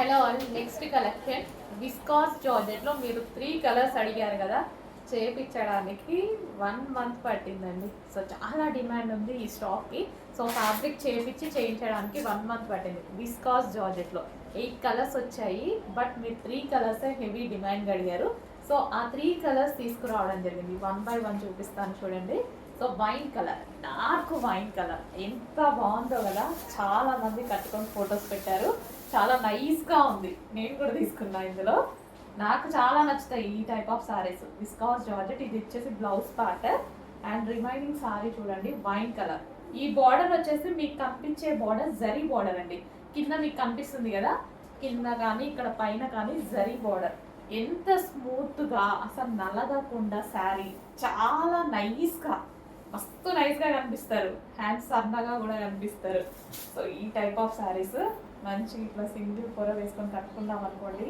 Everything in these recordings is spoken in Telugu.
Hello all, next collection viscose జార్జెట్లో మీరు 3 కలర్స్ అడిగారు కదా, చేపించడానికి 1 మంత్ పట్టిందండి. సో చాలా డిమాండ్ ఉంది ఈ స్టాక్కి. సో ఫ్యాబ్రిక్ చేపించి చేయించడానికి 1 మంత్ పట్టింది. విస్కాస్ జార్జెట్లో 8 కలర్స్ వచ్చాయి, బట్ మీరు 3 కలర్సే హెవీ డిమాండ్ అడిగారు. సో ఆ 3 కలర్స్ తీసుకురావడం జరిగింది. 1 బై 1 చూపిస్తాను చూడండి. So wine colour, dark wine colour ఎంత బాగుందో కదా, చాలా మంది కట్టుకొని ఫొటోస్ పెట్టారు. చాలా నైస్గా ఉంది. నేను కూడా తీసుకున్నా ఇందులో. నాకు చాలా నచ్చుతాయి ఈ type of saris. Viscous georgette, ఇది వచ్చేసి blouse part and remaining sorry చూడండి వైన్ కలర్. ఈ బార్డర్ వచ్చేసి మీకు కనిపించే బార్డర్ జరీ బార్డర్ అండి. కింద మీకు కనిపిస్తుంది కదా, కింద కానీ ఇక్కడ పైన కానీ జరీ బార్డర్. ఎంత స్మూత్గా, అసలు నలగకుండా శారీ, చాలా నైస్గా, మస్తు నైస్గా కనిపిస్తారు. హ్యాండ్స్ సన్నగా కూడా కనిపిస్తారు. సో ఈ టైప్ ఆఫ్ శారీస్ మంచి ఇట్లా సింగిల్ పొర వేసుకొని కట్టుకున్నాం అనుకోండి,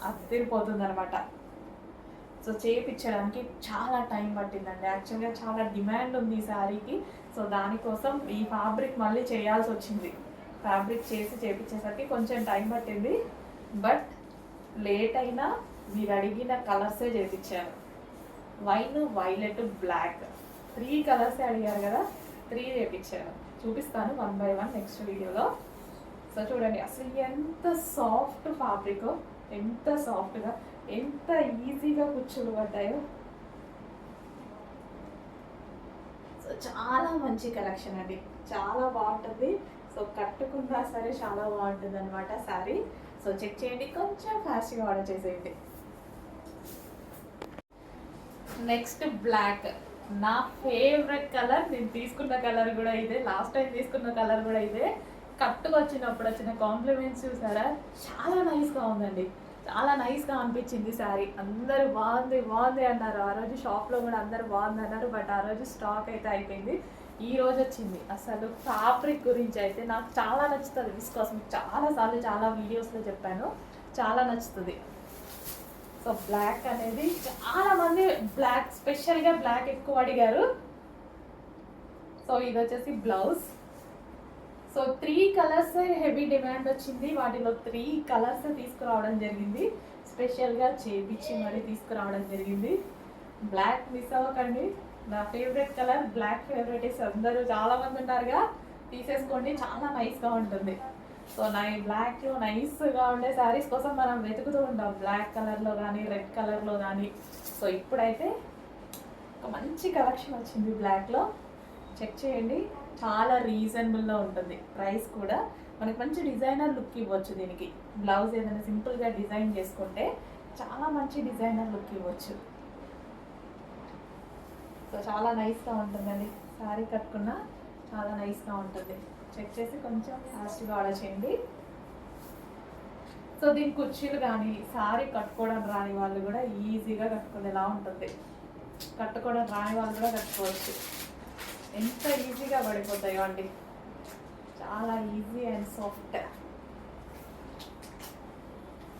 అదిరిపోతుంది అనమాట. సో చేయించడానికి చాలా టైం పట్టిందండి. యాక్చువల్గా చాలా డిమాండ్ ఉంది ఈ శారీకి. సో దానికోసం ఈ ఫ్యాబ్రిక్ మళ్ళీ చేయాల్సి వచ్చింది. ఫ్యాబ్రిక్ చేసి చేయించేసరికి కొంచెం టైం పట్టింది, బట్ లేట్ అయినా మీరు అడిగిన కలర్సే చేయించాను. వైన్, వైలెట్, బ్లాక్ 3 కలర్సే అడిగారు కదా, 3 చేయించాను. చూపిస్తాను 1 బై 1 నెక్స్ట్ వీడియోలో. సో చూడండి అసలు ఎంత సాఫ్ట్ ఫ్యాబ్రిక్, ఎంత సాఫ్ట్గా, ఎంత ఈజీగా కుచ్చులు పడ్డాయో. సో చాలా మంచి కలెక్షన్ అండి, చాలా బాగుంటుంది. సో కట్టుకున్నా సరే చాలా బాగుంటుంది అనమాట శారీ. సో చెక్ చేయండి, కొంచెం ఫాస్ట్గా ఆర్డర్ చేసేయండి. నెక్స్ట్ బ్లాక్, నా ఫేవరెట్ కలర్. నేను తీసుకున్న కలర్ కూడా ఇదే, లాస్ట్ టైం తీసుకున్న కలర్ కూడా ఇదే. కట్టుకు వచ్చినప్పుడు వచ్చిన కాంప్లిమెంట్స్ చూసారా, చాలా నైస్గా ఉందండి. చాలా నైస్గా అనిపించింది శారీ. అందరూ బాగుంది బాగుంది అన్నారు. ఆ రోజు షాప్లో కూడా అందరూ బాగుంది అన్నారు, బట్ ఆ రోజు స్టాక్ అయితే అయిపోయింది. ఈ రోజు వచ్చింది. అసలు ఫ్యాబ్రిక్ గురించి అయితే నాకు చాలా నచ్చుతుంది. విస్కాస్ మీకు చాలాసార్లు చాలా వీడియోస్లో చెప్పాను, చాలా నచ్చుతుంది. సో బ్లాక్ అనేది చాలామంది బ్లాక్, స్పెషల్గా బ్లాక్ ఎక్కువ అడిగారు. సో ఇది వచ్చేసి blouse. So 3 colours heavy demand వచ్చింది. వాటిలో 3 కలర్స్ తీసుకురావడం జరిగింది. స్పెషల్గా చేపించి మరీ తీసుకురావడం జరిగింది. బ్లాక్ మిస్ అవ్వకండి, నా ఫేవరెట్ కలర్. బ్లాక్ ఫేవరెట్ అందరూ చాలామంది ఉన్నారుగా, తీసేసుకోండి, చాలా నైస్గా ఉంటుంది. సో బ్లాక్లో నైస్గా ఉండే శారీస్ కోసం మనం వెతుకుతూ ఉంటాం, బ్లాక్ కలర్లో కానీ రెడ్ కలర్లో కానీ. సో ఇప్పుడైతే ఒక మంచి కలెక్షన్ వచ్చింది బ్లాక్లో. చెక్ చేయండి, చాలా రీజనబుల్లో ఉంటుంది. ప్రైస్ కూడా మనకి మంచి డిజైనర్ లుక్ ఇవ్వచ్చు దీనికి. బ్లౌజ్ ఏదైనా సింపుల్గా డిజైన్ చేసుకుంటే చాలా మంచి డిజైనర్ లుక్ ఇవ్వచ్చు. సో చాలా నైస్గా ఉంటుందండి, శారీ కట్టుకున్నా చాలా నైస్గా ఉంటుంది. చెక్ చేసి కొంచెం ఫాస్ట్గా ఆర్డర్ చేయండి. సో దీని కుర్చీలు కానీ, శారీ కట్టుకోవడం రాని వాళ్ళు కూడా ఈజీగా కట్టుకునేలా ఉంటుంది. కట్టుకోవడం రాని వాళ్ళు కూడా కట్టుకోవచ్చు. ఎంత ఈజీగా పడిపోతాయో అండి, చాలా ఈజీ అండ్ సాఫ్ట్.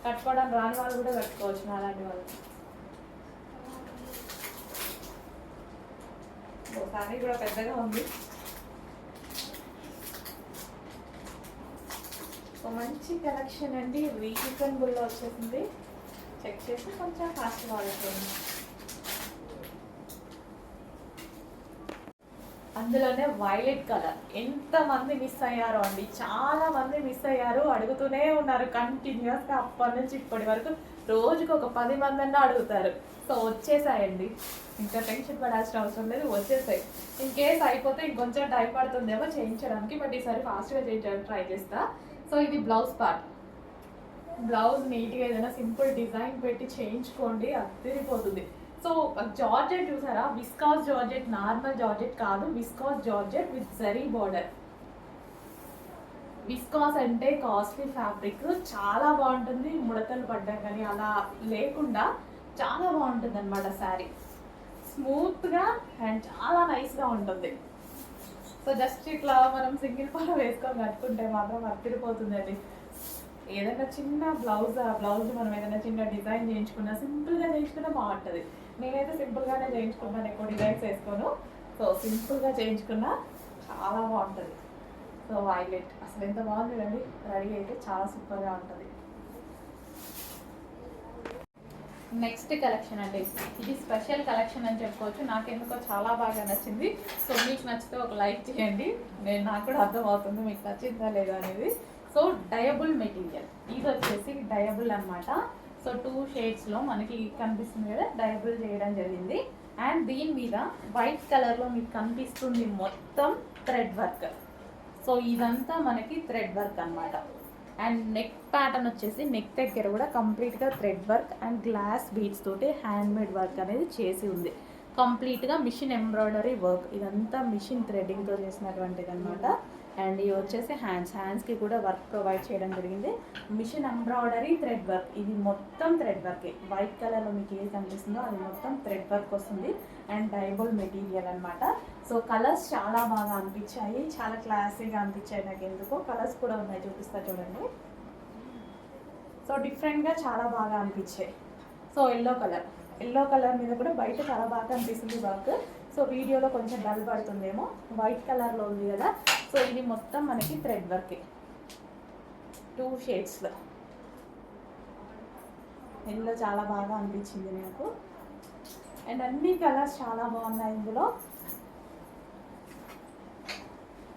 కట్టుకోవడం రాని వాళ్ళు కూడా కట్టుకోవచ్చు, అలాంటి వాళ్ళు. శారీ కూడా పెద్దగా ఉంది. మంచి కలెక్షన్ అండి, రీజనబుల్లో వచ్చేసింది. చెక్ చేసి కొంచెం ఫాస్ట్గా ఆర్డర్ చేయండి. అందులోనే వైలెట్ కలర్ ఎంతమంది మిస్ అయ్యారో అండి, చాలా మంది మిస్ అయ్యారు. అడుగుతూనే ఉన్నారు కంటిన్యూస్గా, అప్పటి నుంచి ఇప్పటి వరకు రోజుకు ఒక 10 మంది అన్నా అడుగుతారు. సో వచ్చేసాయండి, ఇంకా టెన్షన్ పడాల్సిన అవసరం లేదు, వచ్చేసాయి. ఇన్ కేస్ అయిపోతే ఇంకొంచెం టైం పడుతుందేమో చేయించడానికి, బట్ ఈసారి ఫాస్ట్గా చేయించడానికి ట్రై చేస్తా. సో ఇది బ్లౌజ్ పార్ట్. బ్లౌజ్ నీట్గా ఏదైనా సింపుల్ డిజైన్ పెట్టి చేయించుకోండి, అదిరిపోతుంది. సో జార్జెట్ చూసారా, విస్కాస్ జార్జెట్, నార్మల్ జార్జెట్ కాదు, viscous georgette with zari border. Viscous అంటే కాస్ట్లీ ఫ్యాబ్రిక్, చాలా బాగుంటుంది. ముడతలు పడ్డా కానీ అలా లేకుండా చాలా బాగుంటుంది అనమాట శారీ. స్మూత్గా అండ్ చాలా నైస్గా ఉంటుంది. సో జస్ట్ ఇట్లా మనం సింగిల్ పొర వేసుకొని కట్టుకుంటే మాత్రం అదిరిపోతుందండి. ఏదైనా చిన్న బ్లౌజ్, ఆ బ్లౌజ్ మనం ఏదైనా చిన్న డిజైన్ చేయించుకున్నా, సింపుల్గా చేయించుకున్నా బాగుంటుంది. నేనైతే సింపుల్గానే చేయించుకున్నాను, ఎక్కువ డిజైన్స్ వేసుకోను. సో సింపుల్గా చేయించుకున్నా చాలా బాగుంటుంది. సో వైలెట్ అసలు ఎంత బాగుంది అండి, రెడీ అయితే చాలా సూపర్గా ఉంటుంది. నెక్స్ట్ కలెక్షన్ అండి, ఇది స్పెషల్ కలెక్షన్ అని చెప్పుకోవచ్చు. నాకు ఎందుకో చాలా బాగా నచ్చింది. సో మీకు నచ్చితే ఒక లైక్ చేయండి, నాకు కూడా అర్థమవుతుంది మీకు నచ్చిందా లేదా అనేది. సో డయబుల్ మెటీరియల్, ఇది వచ్చేసి డయబుల్ అనమాట. సో 2 షేడ్స్లో మనకి కనిపిస్తుంది కదా, డయబుల్ చేయడం జరిగింది. అండ్ దీని మీద వైట్ కలర్లో మీకు కనిపిస్తుంది మొత్తం థ్రెడ్ వర్క్. సో ఇదంతా మనకి థ్రెడ్ వర్క్ అనమాట. అండ్ నెక్ ప్యాటర్న్ వచ్చేసి నెక్ దగ్గర కూడా కంప్లీట్గా thread work and glass beads తోటి హ్యాండ్మేడ్ వర్క్ అనేది చేసి ఉంది. కంప్లీట్గా మిషన్ ఎంబ్రాయిడరీ వర్క్, ఇదంతా మిషన్ థ్రెడ్డింగ్తో చేసినటువంటిది అనమాట. అండ్ ఇవి వచ్చేసి హ్యాండ్స్కి కూడా వర్క్ ప్రొవైడ్ చేయడం జరిగింది. మిషన్ ఎంబ్రాయిడరీ థ్రెడ్ వర్క్, ఇది మొత్తం థ్రెడ్ వర్క్. వైట్ కలర్లో మీకు ఏది కనిపిస్తుందో అది మొత్తం థ్రెడ్ వర్క్ వస్తుంది. అండ్ డైబుల్ మెటీరియల్ అనమాట. సో కలర్స్ చాలా బాగా అనిపించాయి, చాలా క్లాసీగా అనిపించాయి. నాకు ఎందుకో కలర్స్ కూడా ఉన్నాయి, చూపిస్తా చూడండి. సో డిఫరెంట్గా చాలా బాగా అనిపించాయి. సో ఎల్లో కలర్ మీద కూడా బయట చాలా బాగా అనిపిస్తుంది వర్క్. సో వీడియోలో కొంచెం డల్ పడుతుందేమో, వైట్ కలర్లో ఉంది కదా. సో ఇది మొత్తం మనకి థ్రెడ్ వర్కే, 2 షేడ్స్లో. ఎల్లో చాలా బాగా అనిపించింది నాకు. అండ్ అన్ని కలర్స్ చాలా బాగున్నాయి ఇందులో.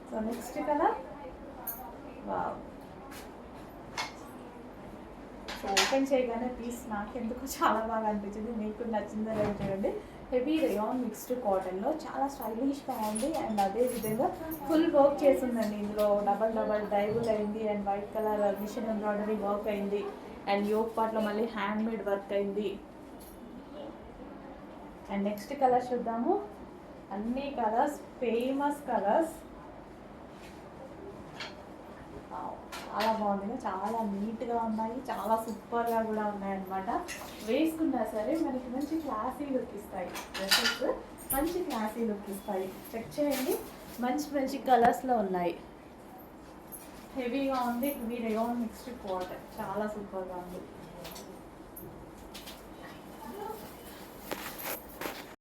So next colour, wow. So open చేయగానే పీస్ నాకెందుకు చాలా బాగా అనిపించింది, మీకు నచ్చిందో లేదో చూడండి. హెవీ రేయాన్ మిక్స్డ్ కాటన్లో చాలా స్టైలిష్గా ఉంది. అండ్ అదేవిధంగా ఫుల్ వర్క్ చేసిందండి ఇందులో. డబల్ డైబుల్ అయింది. And white colour machine embroidery work అయింది. అండ్ యోక్ పార్ట్లో మళ్ళీ హ్యాండ్మేడ్ వర్క్ అయింది. అండ్ నెక్స్ట్ కలర్ చూద్దాము. అన్ని కలర్స్ ఫేమస్ కలర్స్, చాలా బాగుంది, చాలా నీట్గా ఉన్నాయి, చాలా సూపర్గా కూడా ఉన్నాయన్నమాట. వేసుకున్నా సరే మనకి మంచి క్లాసీ లుక్ ఇస్తాయి డ్రెస్సెస్, మంచి క్లాసీ లుక్ ఇస్తాయి. చెక్ చేయండి, మంచి కలర్స్లో ఉన్నాయి. హెవీగా ఉంది, హెవీ రేయాన్ మిక్స్డ్ కాటన్, చాలా సూపర్గా ఉంది.